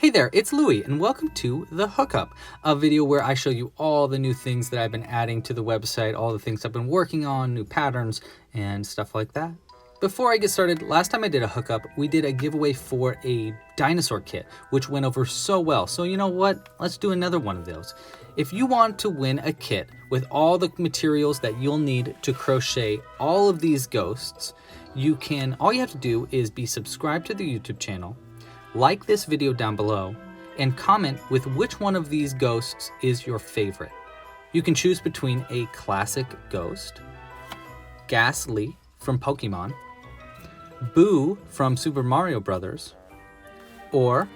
Hey there, it's Louie, and welcome to the Hookup, a video where I show you all the new things that I've been adding to the website, all the things I've been working on, new patterns, and stuff like that. Before I get started, last time I did a Hookup, we did a giveaway for a dinosaur kit, which went over so well. So you know what? Let's do another one of those. If you want to win a kit with all the materials that you'll need to crochet all of these ghosts, all you have to do is be subscribed to the YouTube channel, like this video down below, and comment with which one of these ghosts is your favorite. You can choose between a classic ghost, Ghastly from Pokemon, Boo from Super Mario Brothers, or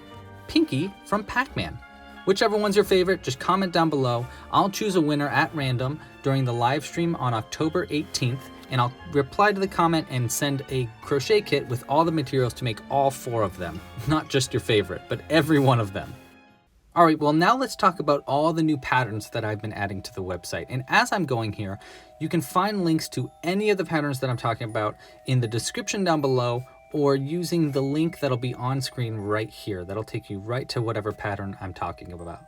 Pinky from Pac-Man. Whichever one's your favorite, just comment down below. I'll choose a winner at random during the live stream on October 18th, and I'll reply to the comment and send a crochet kit with all the materials to make all 4 of them. Not just your favorite, but every one of them. All right, well now let's talk about all the new patterns that I've been adding to the website. And as I'm going here, you can find links to any of the patterns that I'm talking about in the description down below, or using the link that'll be on screen right here. That'll take you right to whatever pattern I'm talking about.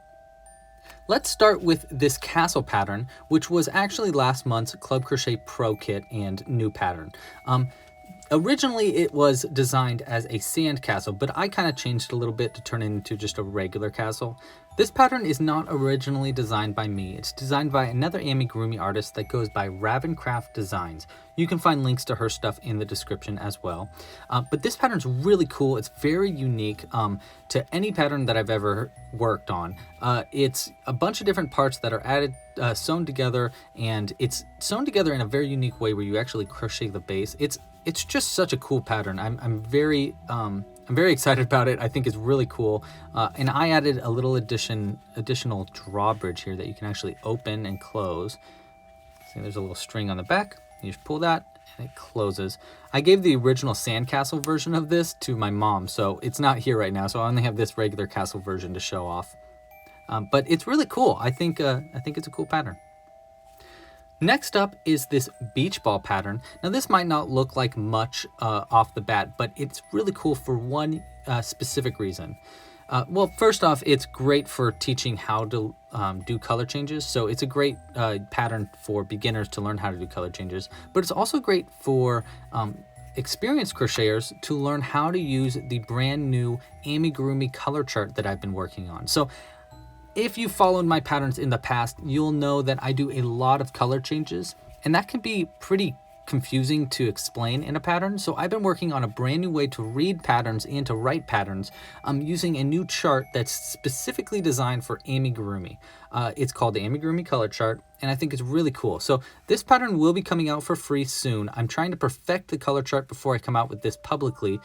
Let's start with this castle pattern, which was actually last month's Club Crochet Pro Kit and new pattern. Originally, it was designed as a sand castle, but I kind of changed it a little bit to turn it into just a regular castle. This pattern is not originally designed by me. It's designed by another Amigurumi artist that goes by Ravencraft Designs. You can find links to her stuff in the description as well. But this pattern's really cool. It's very unique to any pattern that I've ever worked on. It's a bunch of different parts that are added, sewn together, and it's sewn together in a very unique way where you actually crochet the base. It's just such a cool pattern. I'm very excited about it. I think it's really cool. And I added a little additional drawbridge here that you can actually open and close. See, there's a little string on the back. You just pull that and it closes. I gave the original sandcastle version of this to my mom, so it's not here right now. So I only have this regular castle version to show off. But it's really cool. I think it's a cool pattern. Next up is this beach ball pattern. Now this might not look like much off the bat, but it's really cool for one specific reason. Well, first off, it's great for teaching how to do color changes. So it's a great pattern for beginners to learn how to do color changes, but it's also great for experienced crocheters to learn how to use the brand new Amigurumi color chart that I've been working on. So if you followed my patterns in the past, you'll know that I do a lot of color changes, and that can be pretty confusing to explain in a pattern. So I've been working on a brand new way to read patterns and to write patterns using a new chart that's specifically designed for Amigurumi. It's called the Amigurumi color chart, and I think it's really cool. So this pattern will be coming out for free soon. I'm trying to perfect the color chart before I come out with this publicly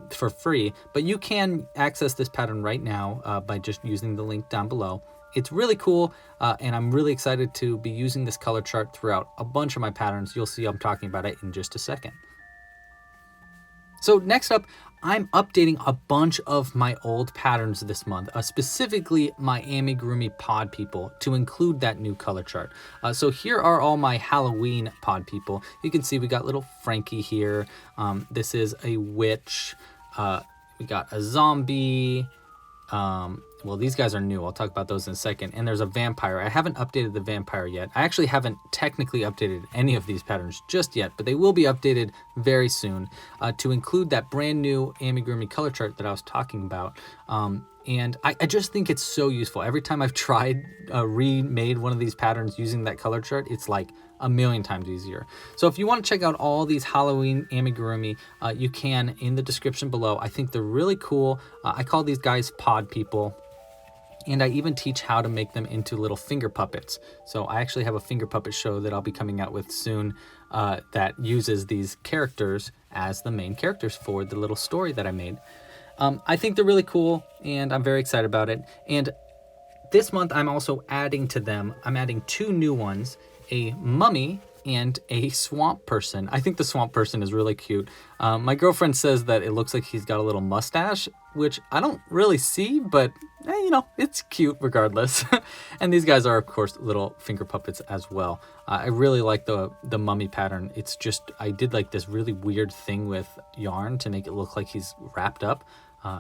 for free, but you can access this pattern right now by just using the link down below. It's really cool, and I'm really excited to be using this color chart throughout a bunch of my patterns. You'll see I'm talking about it in just a second. So next up, I'm updating a bunch of my old patterns this month, specifically my Amigurumi pod people, to include that new color chart. So here are all my Halloween pod people. You can see we got little Frankie here. This is a witch. We got a zombie. Well, these guys are new. I'll talk about those in a second. And there's a vampire. I haven't updated the vampire yet. I actually haven't technically updated any of these patterns just yet, but they will be updated very soon to include that brand new Amigurumi color chart that I was talking about. And I just think it's so useful. Every time I've tried remade one of these patterns using that color chart, it's like a million times easier. So if you want to check out all these Halloween Amigurumi, you can in the description below. I think they're really cool. I call these guys pod people. And I even teach how to make them into little finger puppets. So I actually have a finger puppet show that I'll be coming out with soon that uses these characters as the main characters for the little story that I made. I think they're really cool, and I'm very excited about it. And this month, I'm also adding to them, I'm adding 2 new ones, a mummy and a swamp person. I think the swamp person is really cute. My girlfriend says that it looks like he's got a little mustache, which I don't really see, but you know, it's cute regardless. And these guys are, of course, little finger puppets as well. I really like the mummy pattern. It's just, I did like this really weird thing with yarn to make it look like he's wrapped up.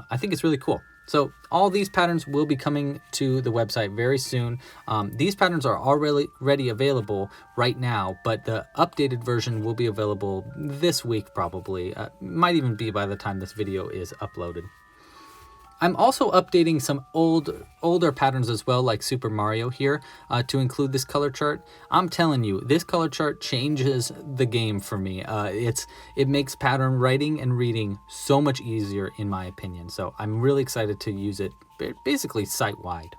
I think it's really cool. So all these patterns will be coming to the website very soon. These patterns are already available right now, but the updated version will be available this week probably. Might even be by the time this video is uploaded. I'm also updating some older patterns as well, like Super Mario here, to include this color chart. I'm telling you, this color chart changes the game for me. It makes pattern writing and reading so much easier, in my opinion. So I'm really excited to use it basically site-wide.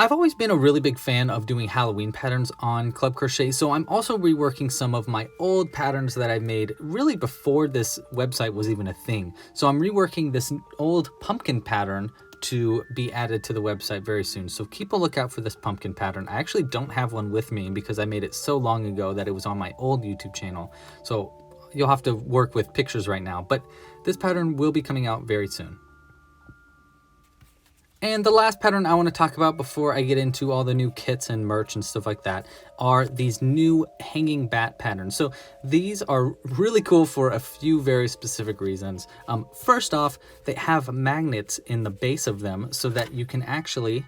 I've always been a really big fan of doing Halloween patterns on Club Crochet, so I'm also reworking some of my old patterns that I made really before this website was even a thing. So I'm reworking this old pumpkin pattern to be added to the website very soon. So keep a lookout for this pumpkin pattern. I actually don't have one with me because I made it so long ago that it was on my old YouTube channel. So you'll have to work with pictures right now, but this pattern will be coming out very soon. And the last pattern I want to talk about before I get into all the new kits and merch and stuff like that are these new hanging bat patterns. So these are really cool for a few very specific reasons. First off, they have magnets in the base of them so that you can actually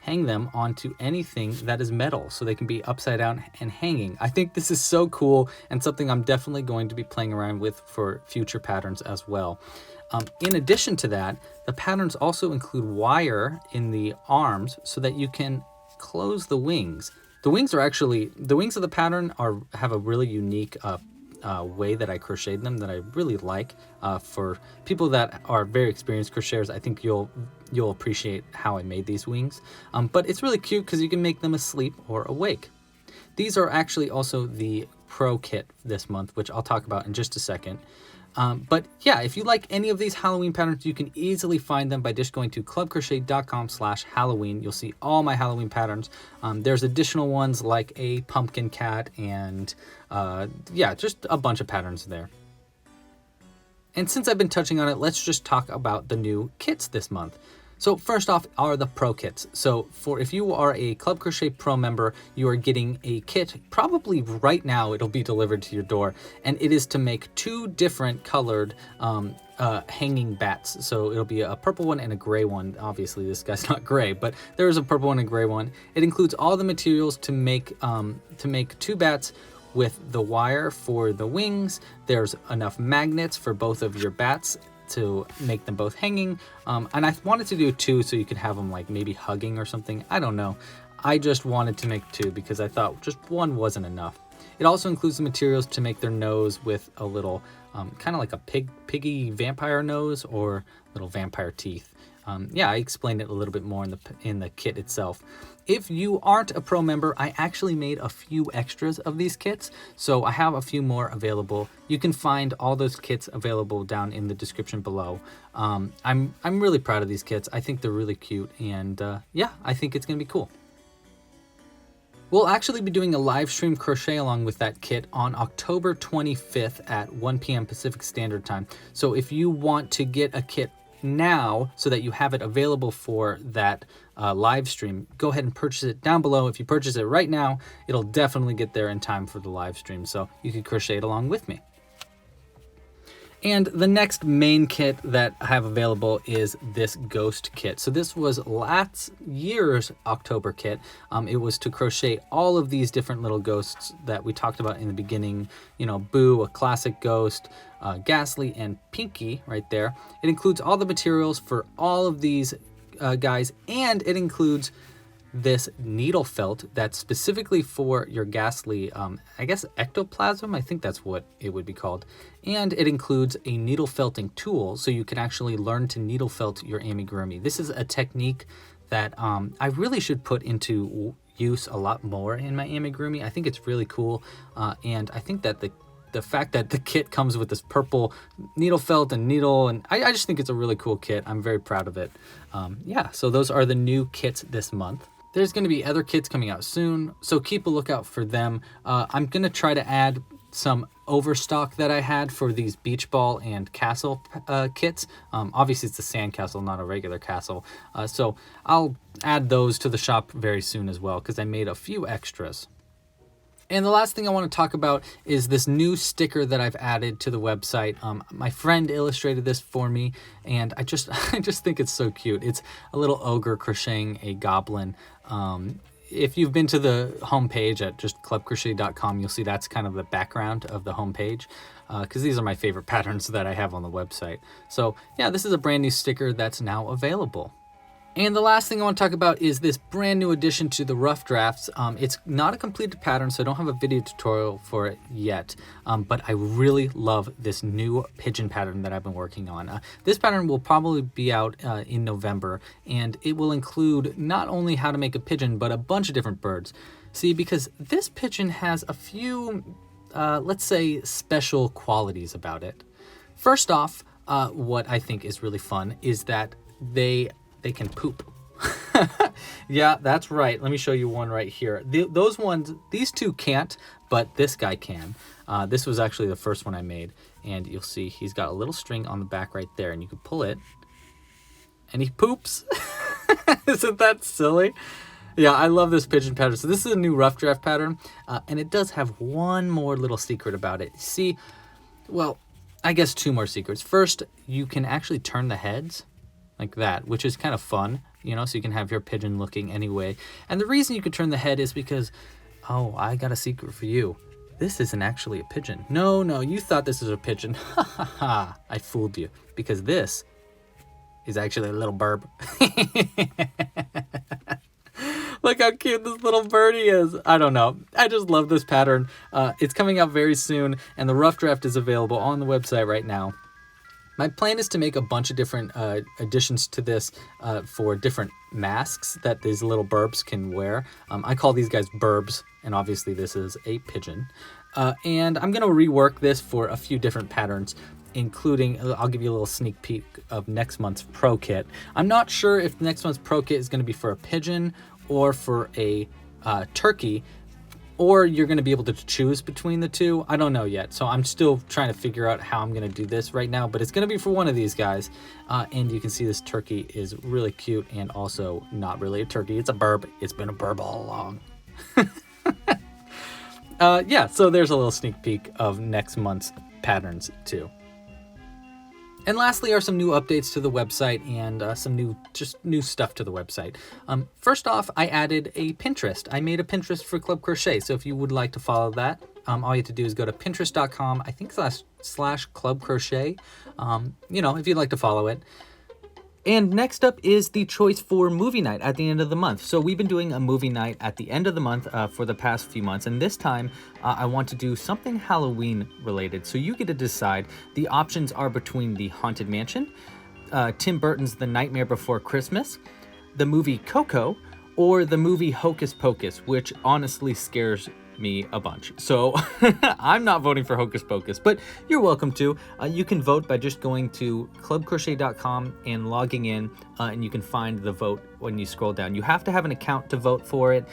hang them onto anything that is metal, so they can be upside down and hanging. I think this is so cool and something I'm definitely going to be playing around with for future patterns as well. In addition to that, the patterns also include wire in the arms so that you can close the wings. The wings of the pattern have a really unique way that I crocheted them that I really like. For people that are very experienced crocheters, I think you'll appreciate how I made these wings. But it's really cute because you can make them asleep or awake. These are actually also the Pro kit this month, which I'll talk about in just a second. But yeah, if you like any of these Halloween patterns, you can easily find them by just going to clubcrochet.com/Halloween. You'll see all my Halloween patterns. There's additional ones like a pumpkin cat and yeah, just a bunch of patterns there. And since I've been touching on it, let's just talk about the new kits this month. So first off are the Pro kits. So if you are a Club Crochet Pro member, you are getting a kit. Probably right now it'll be delivered to your door, and it is to make 2 different colored hanging bats. So it'll be a purple one and a gray one. Obviously this guy's not gray, but there is a purple one and a gray one. It includes all the materials to make 2 bats with the wire for the wings. There's enough magnets for both of your bats to make them both hanging, and I wanted to do 2 so you could have them like maybe hugging or something. I don't know, I just wanted to make 2 because I thought just 1 wasn't enough. It also includes the materials to make their nose with a little kind of like a piggy vampire nose or little vampire teeth. Yeah, I explained it a little bit more in the kit itself. If you aren't a Pro member, I actually made a few extras of these kits, so I have a few more available. You can find all those kits available down in the description below. I'm really proud of these kits. I think they're really cute, and yeah, I think it's gonna be cool. We'll actually be doing a live stream crochet along with that kit on October 25th at 1 p.m. Pacific Standard Time. So if you want to get a kit now so that you have it available for that live stream, go ahead and purchase it down below. If you purchase it right now, it'll definitely get there in time for the live stream, so you can crochet it along with me. And the next main kit that I have available is this ghost kit. So this was last year's October kit. It was to crochet all of these different little ghosts that we talked about in the beginning. You know, Boo, a classic ghost, Ghastly, and Pinky right there. It includes all the materials for all of these guys, and it includes this needle felt that's specifically for your Ghastly, I guess ectoplasm, I think that's what it would be called. And it includes a needle felting tool, so you can actually learn to needle felt your amigurumi. This is a technique that I really should put into use a lot more in my amigurumi. I think it's really cool, and I think that the fact that the kit comes with this purple needle felt and needle, and I just think it's a really cool kit. I'm very proud of it. Yeah, so those are the new kits this month. There's going to be other kits coming out soon, so keep a lookout for them. I'm going to try to add some overstock that I had for these beach ball and castle kits. Obviously it's a sand castle, not a regular castle. So I'll add those to the shop very soon as well, because I made a few extras. And the last thing I want to talk about is this new sticker that I've added to the website. My friend illustrated this for me, and I just think it's so cute. It's a little ogre crocheting a goblin. If you've been to the homepage at just clubcrochet.com, you'll see that's kind of the background of the homepage, because these are my favorite patterns that I have on the website. So yeah, this is a brand new sticker that's now available. And the last thing I want to talk about is this brand new addition to the rough drafts. It's not a completed pattern, so I don't have a video tutorial for it yet, but I really love this new pigeon pattern that I've been working on. This pattern will probably be out in November, and it will include not only how to make a pigeon, but a bunch of different birds. See, because this pigeon has a few, let's say, special qualities about it. First off, what I think is really fun is that they can poop. Yeah, that's right. Let me show you one right here. Those ones, these two can't, but this guy can. This was actually the first one I made, and you'll see he's got a little string on the back right there, and you can pull it, and he poops. Isn't that silly? Yeah, I love this pigeon pattern. So this is a new rough draft pattern, and it does have one more little secret about it. See, well, I guess two more secrets. First, you can actually turn the heads like that, which is kind of fun, you know, so you can have your pigeon looking anyway. And the reason you could turn the head is because, oh, I got a secret for you. This isn't actually a pigeon. No, you thought this was a pigeon. Ha ha ha, I fooled you, because this is actually a little burb. Look how cute this little birdie is. I don't know. I just love this pattern. It's coming out very soon, and the rough draft is available on the website right now. My plan is to make a bunch of different additions to this for different masks that these little burbs can wear. I call these guys burbs, and obviously this is a pigeon. And I'm going to rework this for a few different patterns, including, I'll give you a little sneak peek of next month's Pro Kit. I'm not sure if next month's Pro Kit is going to be for a pigeon or for a turkey, or you're going to be able to choose between the two. I don't know yet, so I'm still trying to figure out how I'm going to do this right now, but it's going to be for one of these guys. And you can see this turkey is really cute, and also not really a turkey. It's a burb. It's been a burb all along. Yeah, so there's a little sneak peek of next month's patterns too. And lastly are some new updates to the website and some new stuff to the website. First off, I added a Pinterest. I made a Pinterest for Club Crochet, so if you would like to follow that, all you have to do is go to pinterest.com, I think slash Club Crochet, you know, if you'd like to follow it. And next up is the choice for movie night at the end of the month. So we've been doing a movie night at the end of the month for the past few months. And this time I want to do something Halloween related. So you get to decide. The options are between the Haunted Mansion, Tim Burton's The Nightmare Before Christmas, the movie Coco, or the movie Hocus Pocus, which honestly scares me a bunch. So I'm not voting for Hocus Pocus, but you're welcome to. You can vote by just going to clubcrochet.com and logging in, and you can find the vote when you scroll down. You have to have an account to vote for it,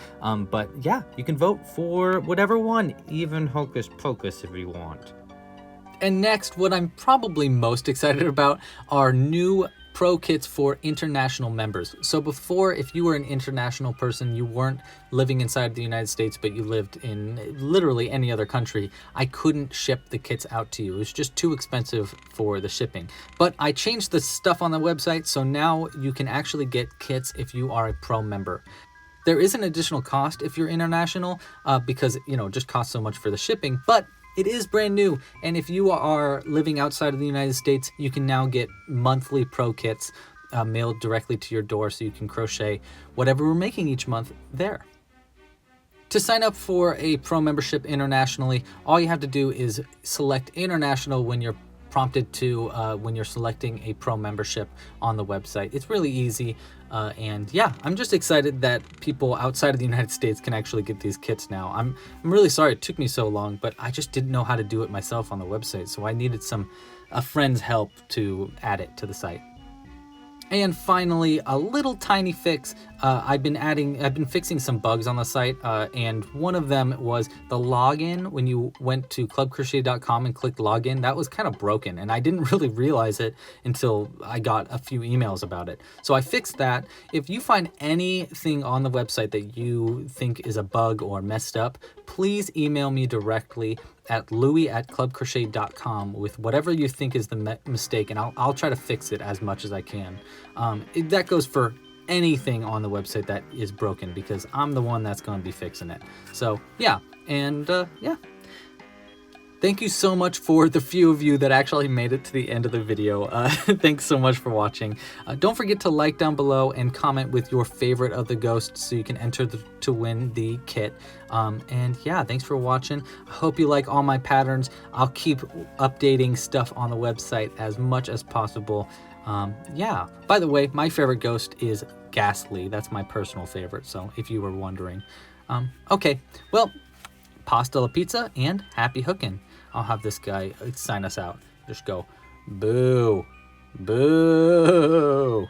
but yeah, you can vote for whatever one, even Hocus Pocus if you want. And next, what I'm probably most excited about are new Pro Kits for international members. So before, if you were an international person, you weren't living inside the United States, but you lived in literally any other country, I couldn't ship the kits out to you. It was just too expensive for the shipping. But I changed the stuff on the website, so now you can actually get kits if you are a Pro member. There is an additional cost if you're international, because, you know, it just costs so much for the shipping, but it is brand new, and if you are living outside of the United States, you can now get monthly Pro Kits mailed directly to your door, so you can crochet whatever we're making each month there. To sign up for a Pro membership internationally, all you have to do is select International when you're prompted to when you're selecting a Pro membership on the website. It's really easy, and yeah, I'm just excited that people outside of the United States can actually get these kits now. I'm really sorry it took me so long, but I just didn't know how to do it myself on the website, so I needed a friend's help to add it to the site. And finally, a little tiny fix. I've been fixing some bugs on the site, and one of them was the login. When you went to clubcrochet.com and clicked login, that was kind of broken, and I didn't really realize it until I got a few emails about it. So I fixed that. If you find anything on the website that you think is a bug or messed up, please email me directly at louis@clubcrochet.com with whatever you think is the mistake, and I'll try to fix it as much as I can. That goes for anything on the website that is broken, because I'm the one that's going to be fixing it. So yeah, and yeah. Thank you so much for the few of you that actually made it to the end of the video. Thanks so much for watching. Don't forget to like down below and comment with your favorite of the ghosts so you can enter to win the kit. And yeah, thanks for watching. I hope you like all my patterns. I'll keep updating stuff on the website as much as possible. Yeah, by the way, my favorite ghost is Ghastly. That's my personal favorite, so if you were wondering. Okay, well, pasta la pizza and happy hooking. I'll have this guy sign us out. Just go, boo, boo.